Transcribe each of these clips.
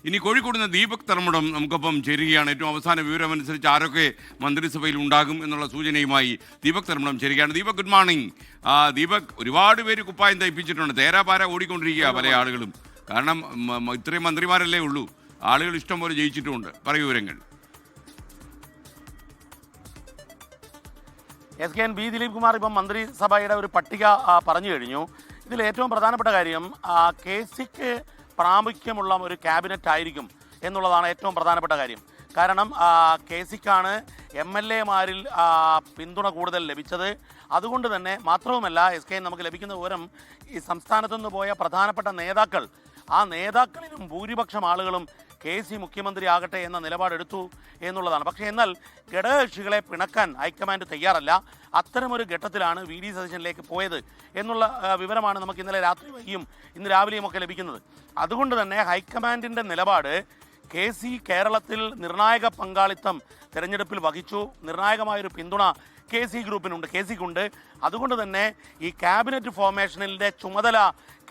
ഇനി കോഴിക്കോട് നിന്ന് ദീപക് തർമ്മടം നമുക്കൊപ്പം ചേരുകയാണ്. ഏറ്റവും അവസാന വിവരമനുസരിച്ച് ആരൊക്കെ മന്ത്രിസഭയിൽ ഉണ്ടാകും എന്നുള്ള സൂചനയുമായി ദീപക് തർമ്മടം ചേരുകയാണ്. Deepak, good morning. ദീപക്, ഒരുപാട് പേര് കുപ്പായം തയ്പ്പിച്ചിട്ടുണ്ട്. തേരാപാര ഓടിക്കൊണ്ടിരിക്കുക പല ആളുകളും. കാരണം ഇത്രയും മന്ത്രിമാരല്ലേ ഉള്ളൂ, ആളുകൾ ഇഷ്ടം പോലെ ജയിച്ചിട്ടുമുണ്ട്. പറയൂ വിവരങ്ങൾ. SKN ബി ദിലീപ് കുമാർ ഇപ്പം മന്ത്രിസഭയുടെ ഒരു പട്ടിക പറഞ്ഞു കഴിഞ്ഞു. ഇതിൽ ഏറ്റവും പ്രധാനപ്പെട്ട കാര്യം KCക്ക് പ്രാമുഖ്യമുള്ള ഒരു ക്യാബിനറ്റ് ആയിരിക്കും എന്നുള്ളതാണ് ഏറ്റവും പ്രധാനപ്പെട്ട കാര്യം. കാരണം KCക്കാണ് MLA-മാരിൽ പിന്തുണ കൂടുതൽ ലഭിച്ചത്. അതുകൊണ്ട് തന്നെ മാത്രവുമല്ല, SKN നമുക്ക് ലഭിക്കുന്ന വിവരം ഈ സംസ്ഥാനത്തു നിന്ന് പോയ പ്രധാനപ്പെട്ട നേതാക്കൾ, ആ നേതാക്കളിലും ഭൂരിപക്ഷം ആളുകളും KC മുഖ്യമന്ത്രിയാകട്ടെ എന്ന നിലപാടെടുത്തു എന്നുള്ളതാണ്. പക്ഷേ എന്നാൽ ഘടകകക്ഷികളെ പിണക്കാൻ ഹൈക്കമാൻഡ് തയ്യാറല്ല. അത്തരമൊരു ഘട്ടത്തിലാണ് VD സതീശനിലേക്ക് പോയത് എന്നുള്ള വിവരമാണ് നമുക്ക് ഇന്നലെ രാത്രി വൈകിയും ഇന്ന് രാവിലെയും ഒക്കെ ലഭിക്കുന്നത്. അതുകൊണ്ട് തന്നെ ഹൈക്കമാൻഡിൻ്റെ നിലപാട് KC കേരളത്തിൽ നിർണായക പങ്കാളിത്തം തെരഞ്ഞെടുപ്പിൽ വഹിച്ചു. നിർണായകമായൊരു പിന്തുണ KCക്കുണ്ട്. അതുകൊണ്ട് തന്നെ ഈ ക്യാബിനറ്റ് ഫോർമേഷനിലെ ചുമതല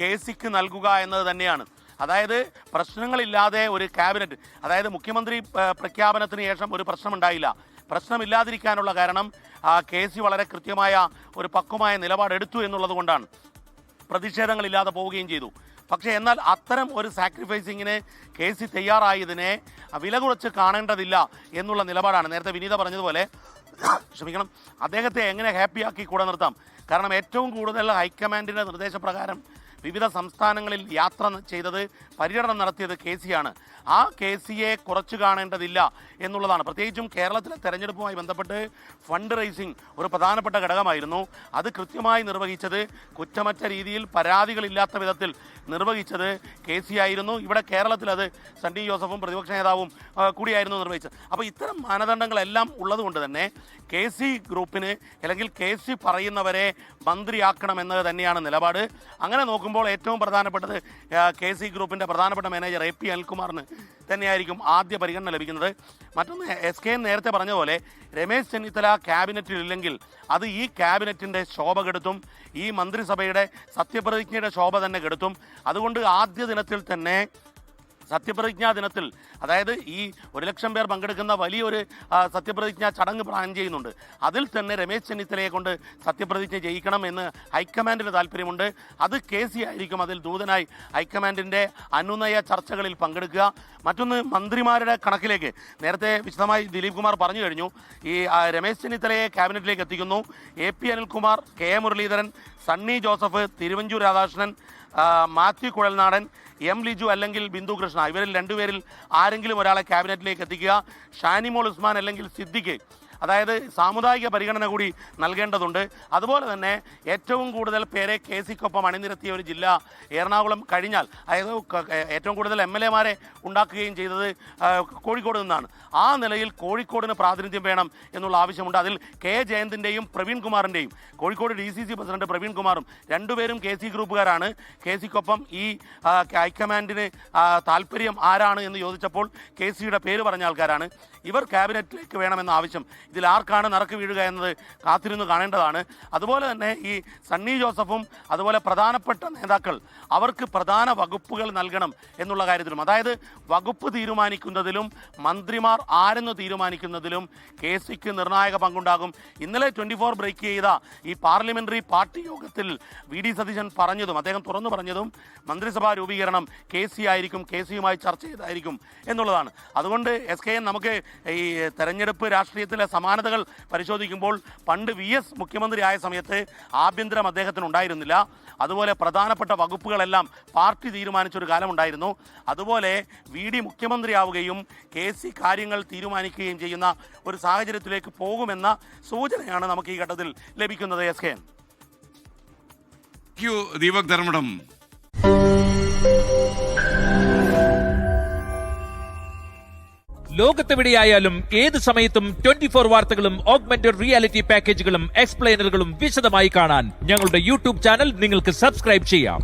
KCക്ക് നൽകുക എന്നത് തന്നെയാണ്. അതായത് പ്രശ്നങ്ങളില്ലാതെ ഒരു ക്യാബിനറ്റ്, അതായത് മുഖ്യമന്ത്രി പ്രഖ്യാപനത്തിന് ശേഷം ഒരു പ്രശ്നമുണ്ടായില്ല. പ്രശ്നമില്ലാതിരിക്കാനുള്ള കാരണം KC വളരെ കൃത്യമായ ഒരു പക്വമായ നിലപാടെടുത്തു എന്നുള്ളത് കൊണ്ടാണ്. പ്രതിഷേധങ്ങളില്ലാതെ പോവുകയും ചെയ്തു. പക്ഷേ എന്നാൽ അത്തരം ഒരു സാക്രിഫൈസിങ്ങിന് KC തയ്യാറായതിനെ വില കുറച്ച് കാണേണ്ടതില്ല എന്നുള്ള നിലപാടാണ്. നേരത്തെ വിനീത പറഞ്ഞതുപോലെ അദ്ദേഹത്തെ എങ്ങനെ ഹാപ്പിയാക്കി കൂടെ നിർത്താം. കാരണം ഏറ്റവും കൂടുതൽ ഹൈക്കമാൻഡിൻ്റെ നിർദ്ദേശപ്രകാരം വിവിധ സംസ്ഥാനങ്ങളിൽ യാത്ര ചെയ്തത്, പര്യടനം നടത്തിയത് KCയാണ്. ആ KCയെ കുറച്ചു കാണേണ്ടതില്ല എന്നുള്ളതാണ്. പ്രത്യേകിച്ചും കേരളത്തിലെ തെരഞ്ഞെടുപ്പുമായി ബന്ധപ്പെട്ട് ഫണ്ട് റൈസിങ് ഒരു പ്രധാനപ്പെട്ട ഘടകമായിരുന്നു. അത് കൃത്യമായി നിർവഹിച്ചത്, കുറ്റമറ്റ രീതിയിൽ പരാതികളില്ലാത്ത വിധത്തിൽ നിർവഹിച്ചത് KC ആയിരുന്നു. ഇവിടെ കേരളത്തിൽ അത് സണ്ണി ജോസഫും പ്രതിപക്ഷ നേതാവും കൂടിയായിരുന്നു നിർവഹിച്ചത്. അപ്പോൾ ഇത്തരം മാനദണ്ഡങ്ങളെല്ലാം ഉള്ളതുകൊണ്ട് തന്നെ KC ഗ്രൂപ്പിന് അല്ലെങ്കിൽ KC പറയുന്നവരെ മന്ത്രിയാക്കണമെന്നത് തന്നെയാണ് നിലപാട്. അങ്ങനെ നോക്കുമ്പോൾ ഏറ്റവും പ്രധാനപ്പെട്ടത് KC ഗ്രൂപ്പിൻ്റെ പ്രധാനപ്പെട്ട മാനേജർ AP അനിൽകുമാറിന് തന്നെയായിരിക്കും ആദ്യ പരിഗണന ലഭിക്കുന്നത്. മറ്റൊന്ന്, SKN നേരത്തെ പറഞ്ഞ പോലെ രമേശ് ചെന്നിത്തല ക്യാബിനറ്റിലില്ലെങ്കിൽ അത് ഈ ക്യാബിനറ്റിൻ്റെ ശോഭ കെടുത്തും, ഈ മന്ത്രിസഭയുടെ സത്യപ്രതിജ്ഞയുടെ ശോഭ തന്നെ കെടുത്തും. അതുകൊണ്ട് ആദ്യ ദിനത്തിൽ തന്നെ, സത്യപ്രതിജ്ഞാ ദിനത്തിൽ, അതായത് ഈ 1,00,000 പേർ പങ്കെടുക്കുന്ന വലിയൊരു സത്യപ്രതിജ്ഞാ ചടങ്ങ് പ്ലാൻ ചെയ്യുന്നുണ്ട്. അതിൽ തന്നെ രമേശ് ചെന്നിത്തലയെ കൊണ്ട് സത്യപ്രതിജ്ഞ ചെയ്യിക്കണം എന്ന് ഹൈക്കമാൻഡിന് താല്പര്യമുണ്ട്. അത് KC ആയിരിക്കും അതിൽ ദൂതനായി ഹൈക്കമാൻഡിൻ്റെ അനുനയ ചർച്ചകളിൽ പങ്കെടുക്കുക. മറ്റൊന്ന്, മന്ത്രിമാരുടെ കണക്കിലേക്ക് നേരത്തെ വിശദമായി ദിലീപ് കുമാർ പറഞ്ഞു കഴിഞ്ഞു. ഈ രമേശ് ചെന്നിത്തലയെ ക്യാബിനറ്റിലേക്ക് എത്തിക്കുന്നു. AP Anilkumar, KA Muraleedharan, Sunny Joseph, Thiruvanchoor Radhakrishnan, Mathew Kuzhalnadan, M Liju അല്ലെങ്കിൽ ബിന്ദു കൃഷ്ണ, ഇവരിൽ രണ്ടുപേരിൽ ആരെങ്കിലും ഒരാളെ ക്യാബിനറ്റിലേക്ക് എത്തിക്കുക. ഷാനിമോൾ ഉസ്മാൻ അല്ലെങ്കിൽ സിദ്ദിഖ്, അതായത് സാമുദായിക പരിഗണന കൂടി നൽകേണ്ടതുണ്ട്. അതുപോലെ തന്നെ ഏറ്റവും കൂടുതൽ പേരെ KCക്കൊപ്പം അണിനിരത്തിയ ഒരു ജില്ല എറണാകുളം കഴിഞ്ഞാൽ, അതായത് ഏറ്റവും കൂടുതൽ MLA-മാരെ ഉണ്ടാക്കുകയും ചെയ്തത് കോഴിക്കോട് നിന്നാണ്. ആ നിലയിൽ കോഴിക്കോടിന് പ്രാതിനിധ്യം വേണം എന്നുള്ള ആവശ്യമുണ്ട്. അതിൽ K ജയന്തിൻ്റെയും പ്രവീൺ കുമാറിൻ്റെയും, കോഴിക്കോട് DCC പ്രസിഡന്റ് പ്രവീൺ കുമാറും രണ്ടുപേരും KC ഗ്രൂപ്പുകാരാണ്. KCക്കൊപ്പം ഈ ഹൈക്കമാൻഡിന് താല്പര്യം ആരാണ് എന്ന് ചോദിച്ചപ്പോൾ KCയുടെ പേര് പറഞ്ഞ ആൾക്കാരാണ്. ഇവർ ക്യാബിനറ്റിലേക്ക് വേണമെന്ന ആവശ്യം, ഇതിൽ ആർക്കാണ് നറുക്ക് വീഴുക എന്നത് കാത്തിരുന്ന് കാണേണ്ടതാണ്. അതുപോലെ തന്നെ ഈ സണ്ണി ജോസഫും അതുപോലെ പ്രധാനപ്പെട്ട നേതാക്കൾ, അവർക്ക് പ്രധാന വകുപ്പുകൾ നൽകണം എന്നുള്ള കാര്യത്തിലും, അതായത് വകുപ്പ് തീരുമാനിക്കുന്നതിലും മന്ത്രിമാർ ആരെന്ന് തീരുമാനിക്കുന്നതിലും KCക്ക് നിർണായക പങ്കുണ്ടാകും. ഇന്നലെ 24 ബ്രേക്ക് ചെയ്ത ഈ പാർലമെന്ററി പാർട്ടി യോഗത്തിൽ VD സതീശൻ പറഞ്ഞതും, അദ്ദേഹം തുറന്നു പറഞ്ഞതും, മന്ത്രിസഭാ രൂപീകരണം KC ആയിരിക്കും, KCയുമായി ചർച്ച ചെയ്തായിരിക്കും എന്നുള്ളതാണ്. അതുകൊണ്ട് SKN നമുക്ക് ഈ തെരഞ്ഞെടുപ്പ് രാഷ്ട്രീയത്തിലെ സമാനതകൾ പരിശോധിക്കുമ്പോൾ പണ്ട് VS മുഖ്യമന്ത്രിയായ സമയത്ത് ആഭ്യന്തരം അദ്ദേഹത്തിന് ഉണ്ടായിരുന്നില്ല. അതുപോലെ പ്രധാനപ്പെട്ട വകുപ്പുകളെല്ലാം പാർട്ടി തീരുമാനിച്ചൊരു കാലമുണ്ടായിരുന്നു. അതുപോലെ VD മുഖ്യമന്ത്രിയാവുകയും KC കാര്യങ്ങൾ തീരുമാനിക്കുകയും ചെയ്യുന്ന ഒരു സാഹചര്യത്തിലേക്ക് പോകുമെന്ന സൂചനയാണ് നമുക്ക് ഈ ഘട്ടത്തിൽ ലഭിക്കുന്നത്. SKN. ദീപക് ധർമ്മടം. ലോകത്തെവിടെയായാലും ഏത് സമയത്തും 24 വാർത്തകളും ഓഗ്മെന്റഡ് റിയാലിറ്റി പാക്കേജുകളും എക്സ്പ്ലെയിനറുകളും വിശദമായി കാണാൻ ഞങ്ങളുടെ YouTube ചാനൽ നിങ്ങൾക്ക് സബ്സ്ക്രൈബ് ചെയ്യാം.